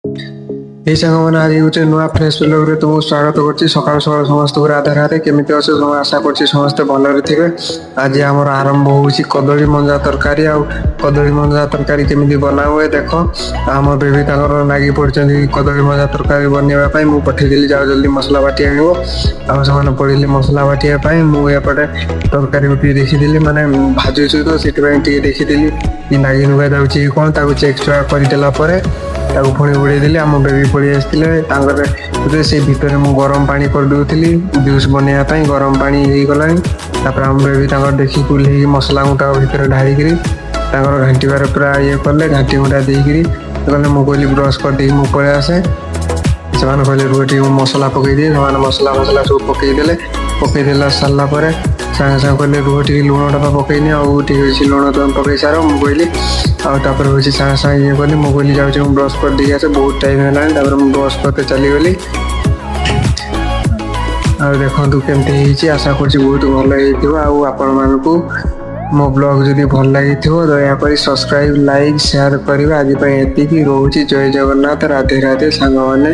ये सांग मैंने आज गोटे नुआ फ्रेश ब्लॉग रे तुमको स्वागत करछि। सकाळ सकाळ समस्त राधे राधे केमिति अछ तुम आशा करछि समस्त भलरे थिबे। आज हमर आरंभ होउछि कदली मंजा तरकारी। आ कदली मंजा तरकारी केमिति बना हुए देखो। हमर बेबी ताकर लागी पड़छन कदली मंजा तरकारी बनेबा पई मु पठै देली जाओ जल्दी मसला बाटी आनिबो। आ समान पड़िले मसला बाटिया पई मु एपटे तरकारी उठी देखि देली माने भाजु छु तो सिटी पई टी देखि देली इ नागी नुगा जाउछि कोन ताको चेक करि देला परे ताको पुणी उड़े देली। आम बेबी पड़ी आसते से भितर मु गरम पानी कर दूसरी जूस बनवाई गरम पानी हो गला। आम बेबी देखी कुल मसला गुटा भितर ढालिकी घाटीबार पूरा ये कले घाटी गुटा देकरी कहले मु कहली ब्रश कर दे मु पलि आसे से कहले रुटी मसला पकईदे से मसला मसला सब पकईदे सारा पर सागे सागे कहले रुह टी लुण डबा पकईनि आउे लुण तुम पकई सार मु कहली आपर हूँ सागे सागे ये कली मु कहली जाऊँ ब्रश कर दी आसे बहुत टाइम है मु ब्रश करते चलीगली। आ देखु केमती आशा कर बहुत भल आपण मानक मो ब्लॉग जदि भल लगी दयाकोरी सब्सक्राइब लाइक शेयर करेंगे। आज एति रोचे जय जगन्नाथ राधे राधे सांग मैंने।